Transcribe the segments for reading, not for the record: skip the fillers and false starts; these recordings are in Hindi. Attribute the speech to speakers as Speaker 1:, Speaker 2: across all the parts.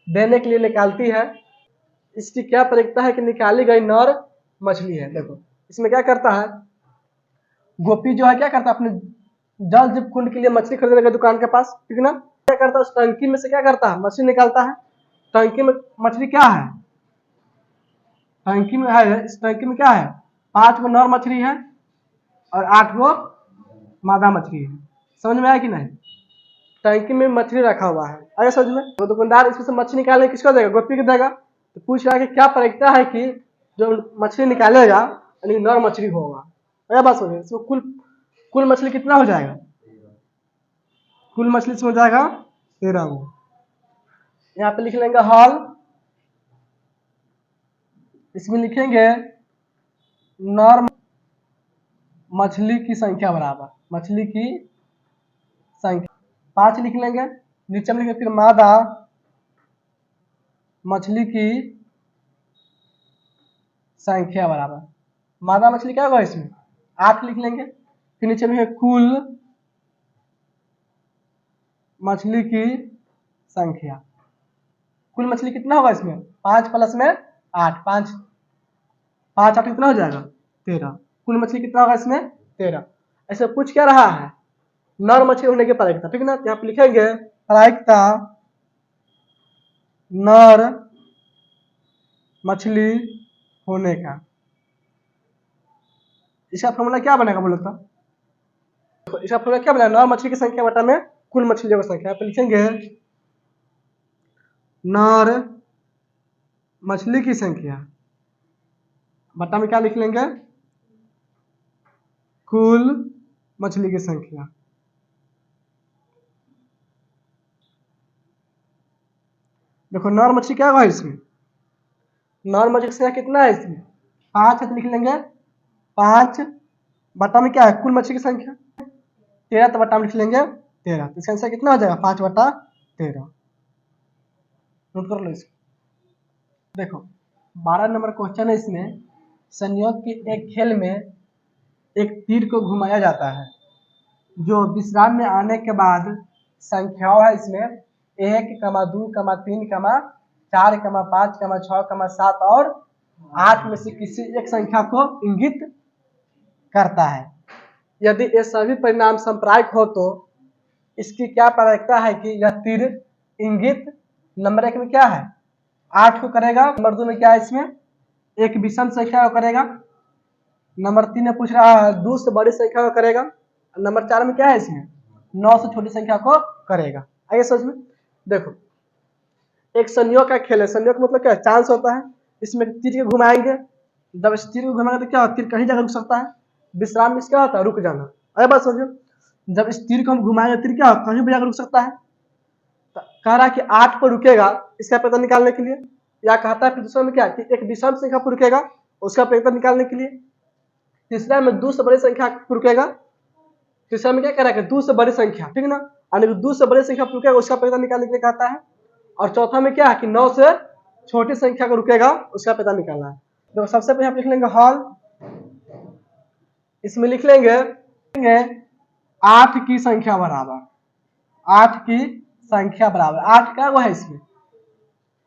Speaker 1: देने के लिए निकालती है। इसकी क्या प्रयोजन है कि निकाली गई नर मछली है। देखो इसमें क्या करता है, गोपी जो है क्या करता है, अपने जल जीव कुंड के लिए मछली खरीदने का दुकान के पास, ठीक है ना, क्या करता है उस टंकी में से क्या करता है, मछली निकालता है। टंकी में मछली क्या है, टंकी में है, इस टंकी में क्या है, 5 गो नर मछली है और 8 गो मादा मछली है। समझ में आया कि नहीं। टंकी में मछली रखा हुआ है, आया समझ में। तो दुकानदार इसमें से मछली निकालने किसको देगा, गोपी को देगा। तो पूछ रहा है कि क्या प्रयोजन है कि जो मछली निकालेगा यानी नर मछली होगा। आया बात समझ में। इसमें कुल मछली कितना हो जाएगा, कुल मछली इसमें हो जाएगा 13 गो। यहाँ पे लिख लेंगे हॉल, इसमें लिखेंगे नर मछली की संख्या बराबर मछली की संख्या 5 लिख लेंगे। नीचे में लिखेंगे फिर मादा मछली की संख्या बराबर, मादा मछली क्या होगा इसमें 8 लिख लेंगे। फिर नीचे में कुल मछली की संख्या, कुल मछली कितना होगा इसमें 5 प्लस में 8, 5 5 8 कितना हो जाएगा 13। कुल मछली कितना होगा इसमें 13। ऐसे पूछ क्या रहा है, नर मछली होने की प्रायिकता, ठीक है ना। यहाँ पे लिखेंगे प्रायिकता नर मछली होने का। इसका फॉर्मूला क्या बनेगा बोलो तो, इसका फॉर्मूला क्या बनेगा, नर मछली की संख्या बटा में कुल मछलियों की संख्या। पे लिखेंगे नर मछली की संख्या बटा में क्या लिख लेंगे, कुल मछली की संख्या। देखो नर मछली क्या होगा इसमें, नर मछली की संख्या कितना है इसमें 5 है, तो लिख लेंगे 5 बटा में क्या है कुल मछली की संख्या 13, तो बटा में लिख लेंगे 13। तो इसका आंसर कितना हो जाएगा 5 बटा 13। नोट कर लो इसको। देखो 12 नंबर क्वेश्चन है, इसमें संयोग के एक खेल में एक तीर को घुमाया जाता है जो विश्राम में आने के बाद संख्याओं है इसमें 1, 2, 3, 4, 5, 6, 7 और 8 में से किसी एक संख्या को इंगित करता है। यदि ये सभी परिणाम संप्रायिक हो तो इसकी क्या प्रायिकता है कि यह तीर इंगित नंबर 1 में क्या है 8 को करेगा, नंबर 2 में क्या है इसमें एक विषम संख्या को करेगा, नंबर 3 में पूछ रहा है 2 से बड़ी संख्या को करेगा, नंबर 4 में क्या है इसमें 9 से छोटी संख्या को करेगा। आइए समझ में। देखो एक संयोग का खेल है, संयोग मतलब क्या है चांस होता है। इसमें तीर को घुमाएंगे, जब इस तीर को घुमाएंगे तो क्या तीर कहीं जगह रुक सकता है, विश्राम में क्या होता है रुक जाना। अरे बात समझो, जब इस तीर को हम घुमाएंगे तीर क्या कहीं भी जगह रुक सकता है। तो कह रहा है कि 8 पर रुकेगा इसका पता निकालने के लिए, या कहता है फिर दूसरा में क्या कि एक विषम संख्या पर रुकेगा उसका पता निकालने के लिए, तीसरा में 2 से बड़ी संख्या पर रुकेगा, तीसरा में क्या कह रहा है 2 से बड़ी संख्या, ठीक है ना, यानी 2 से बड़ी संख्या पर रुकेगा उसका पता निकालने के लिए कहता है। और चौथा में क्या है कि 9 से छोटी संख्या को रुकेगा उसका पता निकालना है। तो सबसे पहले आप लिख लेंगे हॉल, इसमें लिख लेंगे 8 की संख्या बराबर, 8 की संख्या बराबर 8 क्या गो है इसमें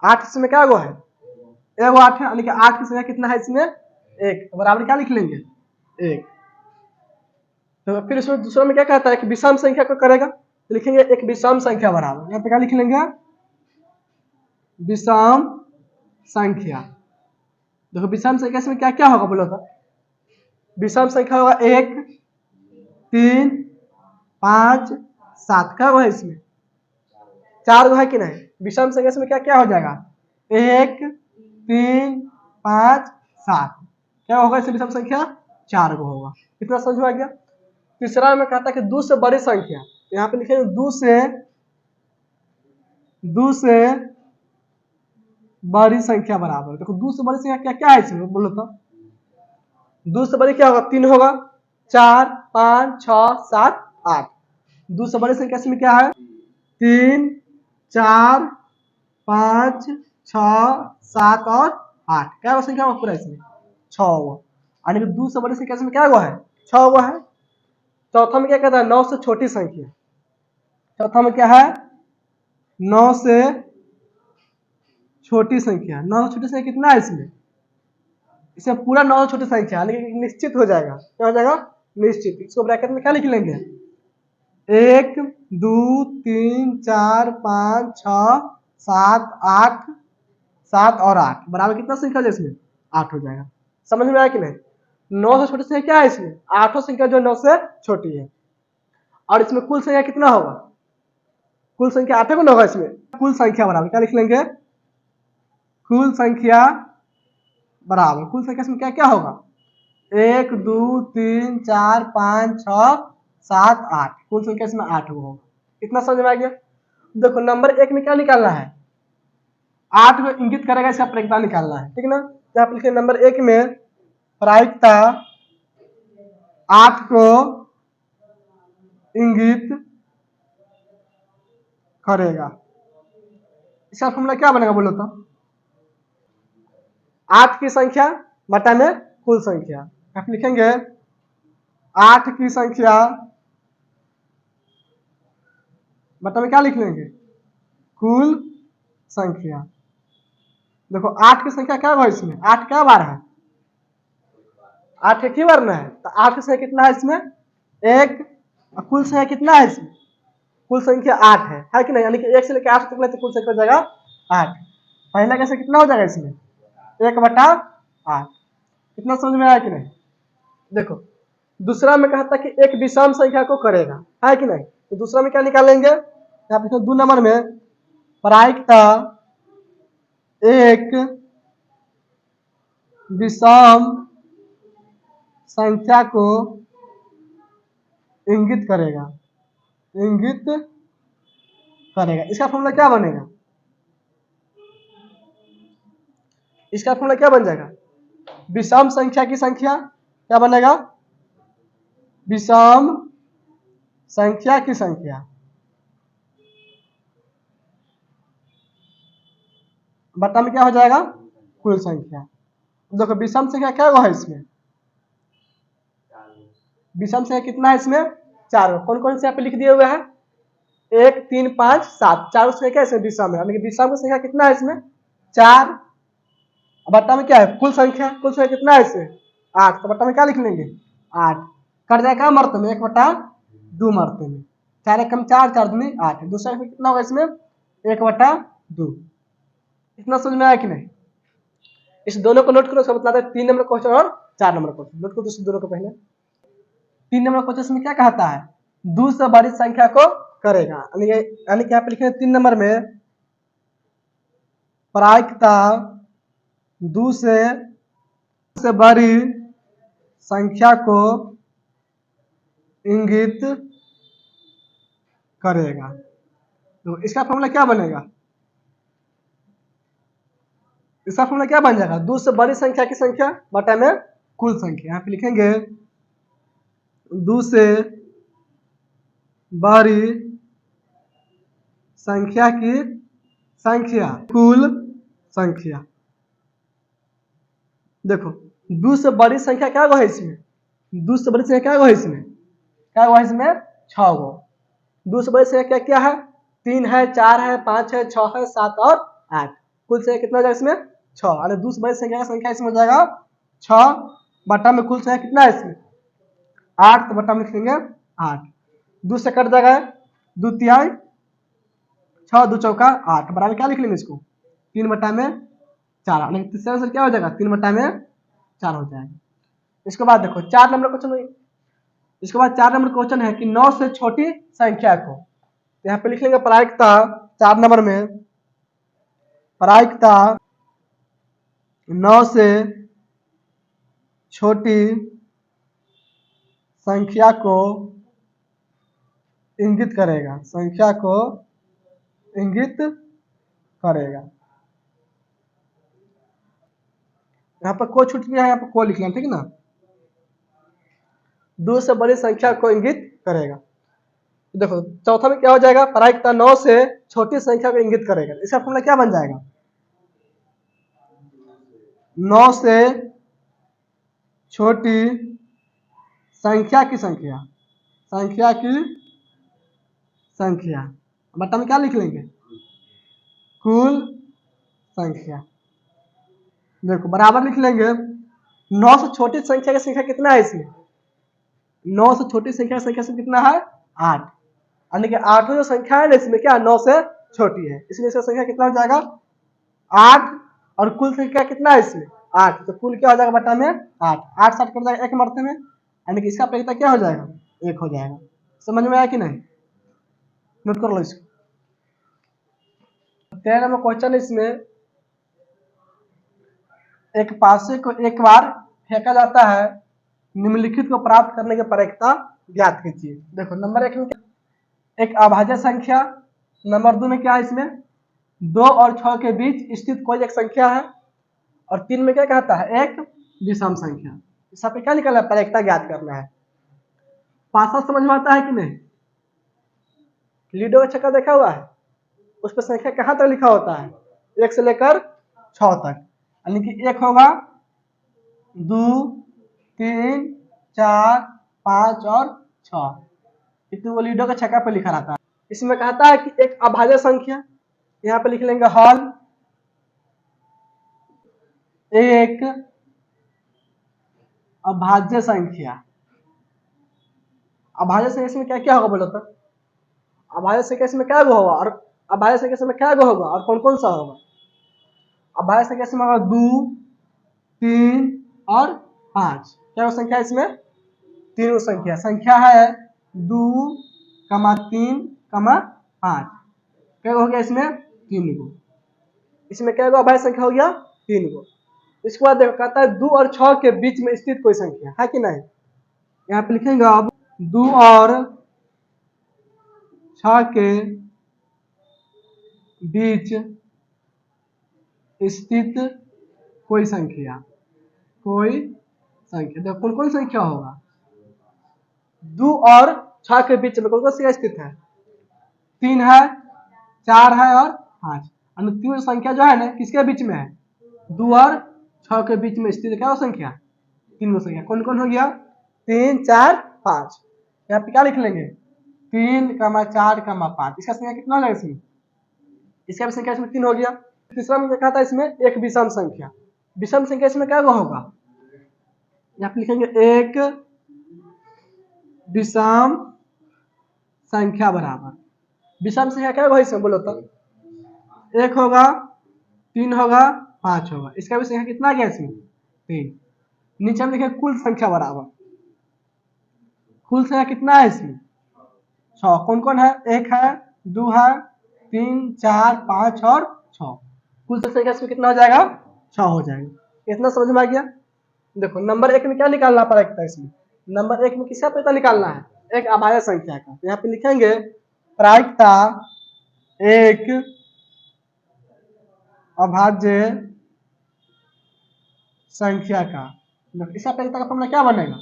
Speaker 1: 8 इसमें क्या गो है एगो 8 है, यानी कि 8 की संख्या कितना है इसमें 1, तो बराबर क्या लिख लेंगे 1। तो फिर इसमें दूसरा में क्या कहता है कि विषम संख्या को करेगा, तो लिखेंगे एक विषम संख्या बराबर, यहाँ पे क्या लिख लेंगे विषम संख्या। देखो विषम संख्या में क्या क्या होगा बोलो तो, विषम संख्या होगा 1, 3, 5, 7 क्या है इसमें 4 गो है कि नहीं। विषम संख्या में क्या क्या हो जाएगा 1, 3, 5, 7 क्या होगा इसमें विषम संख्या 4 गो होगा। कितना समझ में आ गया। तीसरा में कहता है कि 2 से बड़ी संख्या, यहाँ पे लिखेंगे 2 से बड़ी संख्या बराबर। देखो 2 से बड़ी संख्या क्या क्या है इसमें बोलो तो, 2 से बड़ी क्या होगा 3 होगा, 4, 5, 6, 7, 8। 2 से बड़ी संख्या इसमें क्या है 3, 4, 5, 6, 7 और 8 क्या संख्या होगा पूरा इसमें 6 हुआ, यानी कि 2 से बड़ी संख्या इसमें क्या हुआ है 6 हुआ है। चौथा में क्या कहता है 9 से छोटी संख्या, चौथा में क्या है 9 से छोटी संख्या। 9 से छोटी संख्या कितना है इसमें? इसमें पूरा 9 छोटी संख्या लेकिन निश्चित हो जाएगा। क्या हो जाएगा? निश्चित। इसको ब्रैकेट में क्या लिख लेंगे? 1 2 3 4 5 6 7 8 7 और 8 बराबर कितना संख्या है इसमें? 8 हो जाएगा। समझ में आया कि नहीं? 9 से छोटी संख्या क्या है इसमें? 8 संख्या जो 9 से छोटी है। और इसमें कुल संख्या कितना होगा? कुल संख्या 8 गुना होगा इसमें। कुल संख्या बराबर क्या लिख लेंगे? कुल संख्या बराबर कुल संख्या इसमें क्या क्या होगा? 1 2 3 4 5 6 7 8 कुल संख्या इसमें 8 होगा। कितना समझ में आ गया? देखो नंबर 1 में क्या निकालना है? 8 को इंगित करेगा इसका प्रायिकता निकालना है, ठीक ना? तो आप लिखिए नंबर 1 में प्रायिकता 8 को इंगित करेगा। इसका फॉर्मूला क्या बनेगा बोलो तो? 8 की संख्या बटा में कुल संख्या। आप लिखेंगे 8 की संख्या बटा में क्या लिख लेंगे? कुल संख्या। देखो 8 की संख्या क्या है इसमें? 8 क्या बार है? 8 एक ही बार ना है, तो 8 की संख्या कितना है इसमें? 1। और कुल संख्या कितना है इसमें? कुल संख्या 8 है कि नहीं? यानी कि 1 से लेकर 8 तक ले तो कुल संख्या हो जाएगा 8। पहला कैसे कितना हो जाएगा इसमें? 1/8। कितना समझ में आया कि नहीं? देखो दूसरा में कहा था कि एक विषम संख्या को करेगा, है कि नहीं? तो दूसरा में क्या निकालेंगे? यहाँ पे 2 नंबर में प्रायिकता एक विषम संख्या को इंगित करेगा। इंगित करेगा। इसका फॉर्मूला क्या बनेगा? इसका फॉर्मूला क्या बन जाएगा? विषम संख्या की संख्या क्या बनेगा? विषम संख्या की संख्या बटा में क्या हो जाएगा? कुल संख्या। देखो विषम संख्या क्या है इसमें? विषम संख्या कितना है इसमें? 4। कौन कौन से यहाँ पे लिख दिए हुए हैं? 1 3 5 7 चारों संख्या इसमें विषम है। यानी कि विषम की संख्या कितना है इसमें? 4। बट्टा में क्या है? कुल संख्या। कुल संख्या कितना है इसमें? 8। तो बट्टा में क्या लिख लेंगे? 8। कट जाएगा मर्ते में 1/2 मर्ते में। 4 1 4 4 दूनी 8। दूसरा कितना होगा इसमें? 1/2। इतना समझ में आया कि नहीं? इस दोनों को नोट करो। सब बतलाते हैं 3 नंबर क्वेश्चन और 4 नंबर क्वेश्चन। नोट करो इस दोनों को पहले। 3 नंबर क्वेश्चन में क्या कहता है? 2 से बड़ी संख्या को करेगा। यानी कि यहाँ पे लिखे 3 नंबर में प्रायिकता 2 से बड़ी संख्या को इंगित करेगा। तो इसका फॉर्मूला क्या बनेगा? इसका फॉर्मूला क्या बन जाएगा? 2 से बड़ी संख्या की संख्या बटा में कुल संख्या। यहाँ पे लिखेंगे 2 से बड़ी संख्या की संख्या कुल संख्या। देखो 2 से बड़ी संख्या क्या है इसमें? 2 से बड़ी संख्या क्या है इसमें? क्या है इसमें? 6 गो। 2 से बड़ी संख्या क्या क्या है? 3 है, 4 है, 5 है, 6 है, 7 और 8। कुल संख्या कितना हो जाएगा इसमें? 6। अरे 2 से बड़ी संख्या का संख्या इसमें हो जाएगा 6 बटा में कुल संख्या कितना है इसमें? 8। तो बटा में लिखेंगे 8। 2 से कट जाएगा 2 तिहाई 6 2 चौका 8 बराबर क्या लिख लेंगे इसको? 3 बटा में 4। तीसरा आंसर क्या हो जाएगा? 3 बटा में 4 हो जाएगा। इसके बाद देखो 4 नंबर क्वेश्चन। इसके बाद 4 नंबर क्वेश्चन है कि 9 से छोटी संख्या को। तो यहाँ पे लिख लेंगे प्रायिकता 4 नंबर में प्रायिकता 9 से छोटी संख्या को इंगित करेगा। संख्या को इंगित करेगा। यहाँ पर को छूट गया है, यहाँ पर को लिख लें, ठीक ना? 2 से बड़ी संख्या को इंगित करेगा। देखो चौथा में क्या हो जाएगा? प्रायिकता 9 से छोटी संख्या को इंगित करेगा। इसका फॉर्मूला क्या बन जाएगा? 9 से छोटी संख्या की संख्या। संख्या की संख्या बटा में क्या लिख लेंगे? कुल संख्या। देखो बराबर लिख लेंगे 9 से छोटी संख्या की संख्या कितना है इसमें, 9 से छोटी संख्या से कितना है 8, यानी कि 8 जो संख्या है ना इसमें क्या 9 से छोटी है, इसलिए इसका संख्या कितना हो जाएगा 8, और कुल संख्या कितना है इसमें 8, तो कुल क्या हो जाएगा बटा में 8, 8 7 कट जाएगा 1 मरते में, यानी कि इसका प्रतिशत क्या हो जाएगा 1 हो जाएगा। समझ में आया कि नहीं, नोट कर लो इसको। 13 नंबर क्वेश्चन इसमें एक पासे को एक बार फेंका जाता है, निम्नलिखित को प्राप्त करने की प्रक्रिया ज्ञात कीजिए। देखो नंबर 1 में एक अभाज्य संख्या, नंबर 2 में क्या है इसमें 2 और 6 के बीच स्थित कोई एक संख्या है, और 3 में क्या कहता है एक विषम संख्या। इस पे क्या निकलना है प्रक्रिया ज्ञात करना है। पासा समझ में आता है कि नहीं, लीडो का छक्का देखा हुआ है, उस पर संख्या कहाँ तक लिखा होता है 1 से लेकर 6 तक, यानी कि 1 होगा 2 3 4 5 और 6, इतने वो लीडो का छक्का पे लिखा रहता है। इसमें कहता है कि एक अभाज्य संख्या, यहाँ पे लिख लेंगे हॉल, एक अभाज्य संख्या। अभाज्य संख्या इसमें क्या क्या होगा बोलो तो, अभाज्य संख्या इसमें क्या होगा, और अभाज्य संख्या इसमें क्या होगा और कौन कौन सा होगा। अभाज्य संख्या इसमें होगा 2 3 और 5, क्या संख्या इसमें तीनों संख्या है 2 3 5, क्या हो गया इसमें 3 गो, इसमें क्या होगा अभाज्य संख्या हो गया 3 गो। इसके बाद देखो कहता है 2 और 6 के बीच में स्थित कोई संख्या है कि नहीं, यहाँ पे लिखेंगे अब 2 और 6 के बीच स्थित कोई संख्या, देखो कौन कौन संख्या होगा 2 और 6 के बीच में कौन कौन सी स्थित है 3 है 4 है और 5, तीनों संख्या जो है ना किसके बीच में है 2 और 6 के बीच में स्थित क्या हो संख्या, तीनों संख्या कौन कौन हो गया 3 4 5, यहाँ पे क्या लिख लेंगे 3 4 5, इसका संख्या कितना हो जाएगा इसमें, इसका भी संख्या इसमें 3 हो गया। तीसरा में क्या था इसमें एक विषम संख्या, विषम संख्या इसमें क्या होगा, यहाँ पे लिखेंगे एक विषम संख्या बराबर, विषम संख्या क्या होगा इसमें बोलो तो 1 होगा 3 होगा 5 होगा, इसका भी संख्या कितना आ गया इसमें 3। नीचे में लिखे कुल संख्या बराबर, कुल संख्या कितना है इसमें 6, कौन कौन है 1 है 2 है 3 4 5 और 6, कुल संख्या इसमें कितना हो जाएगा 6 हो जाएगा। इतना समझ में आ गया। देखो नंबर 1 में क्या निकालना पड़ेगा इसमें, नंबर 1 में किसका पता निकालना है एक अभाज्य संख्या का, तो यहाँ पे लिखेंगे प्रायिकता एक अभाज्य संख्या का, इसका प्रायिकता का फॉर्मूला क्या बनेगा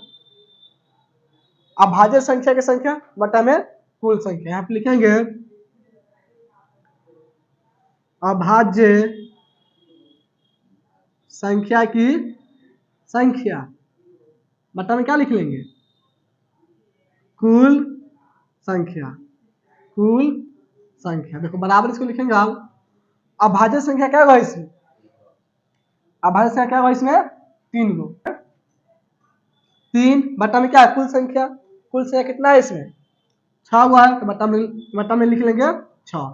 Speaker 1: अभाज्य संख्या की संख्या बटा में कुल संख्या, यहाँ पे लिखेंगे अभाज्य संख्या की संख्या बटा में क्या लिख लेंगे कुल संख्या, कुल संख्या। देखो बराबर इसको लिखेंगे आप, अभाज्य संख्या क्या होगा इसमें, अभाज्य संख्या क्या होगा इसमें 3 गो, 3 बटा में क्या है कुल संख्या, कुल संख्या कितना है इसमें 6 हुआ है, तो बटा में लिख लेंगे 6,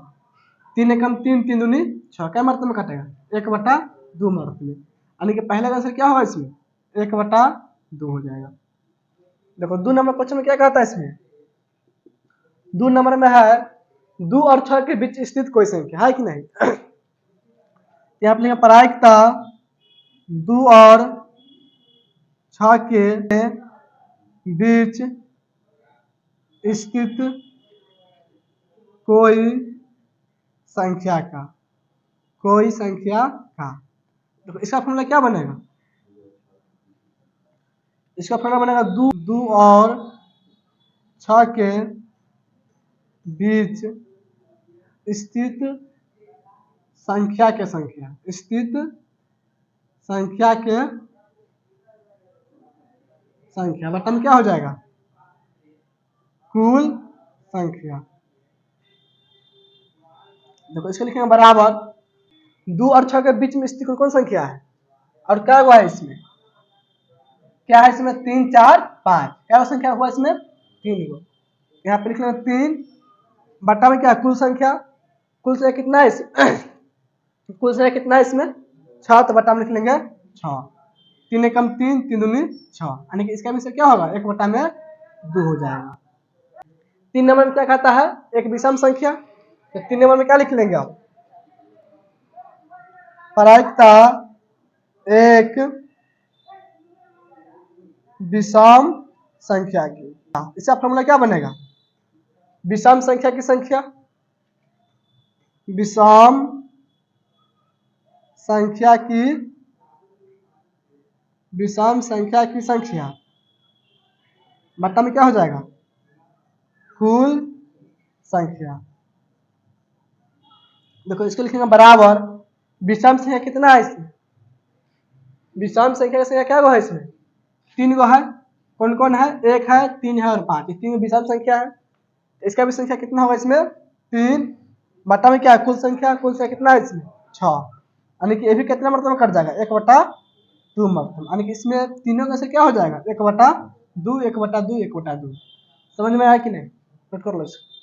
Speaker 1: 3 एकम 3 3 दूनी 6, क्या मरते में कटेगा 1/2 मरते में, यानी कि पहले का आंसर क्या होगा इसमें 1/2 हो जाएगा। देखो 2 नंबर क्वेश्चन में क्या कहता है इसमें 2 नंबर में है 2 और 6 के बीच स्थित कोई संख्या है कि नहीं, यहाँ पे प्रायिकता 2 और 6 के बीच स्थित कोई संख्या का, देखो इसका फॉर्मूला क्या बनेगा, इसका फॉर्मूला बनेगा 2 और 6 के बीच स्थित संख्या के संख्या बटा में क्या हो जाएगा कुल संख्या। देखो इसको लिखेंगे बराबर 2 और 6 के बीच में स्थित कौन संख्या है और क्या हुआ है इसमें, क्या है इसमें 3 4 5, क्या संख्या हुआ इसमें 3 गो। यहाँ पे लिख लेंगे 3 बटा में क्या कुल संख्या कितना है कुल संख्या कितना है इसमें 6, तो बटा में लिख लेंगे 6, 3 एकम 3, 3 दूनी 6, यानी कि इसका आंसर क्या होगा 1 बटा में 2 हो जाएगा। 3 नंबर में क्या कहता है एक विषम संख्या, तो 3 नंबर में क्या लिख लेंगे आप, प्रायिकता एक विषम संख्या की। इसका फॉर्मूला क्या बनेगा, विषम संख्या की संख्या, विषम संख्या की विषम संख्या की संख्या बट्टा में क्या हो जाएगा कुल संख्या। देखो इसको लिखेंगे बराबर विषम संख्या कितना है इसमें, विषम संख्या की संख्या क्या गो है इसमें 3 गो है, कौन कौन है 1 है 3 है और 5, ये 3 विषम संख्या है। इसका भी संख्या कितना होगा इसमें 3 बटा में क्या है कुल संख्या कितना है इसमें 6, यानी कि ये भी कितना मतलब कट जाएगा 1 बटा 2 मतलब, यानी कि इसमें तीनों का से क्या हो जाएगा 1 बटा 2 1 बटा 2 1 बटा 2। समझ में आया कि नहीं, नोट कर लो इसको।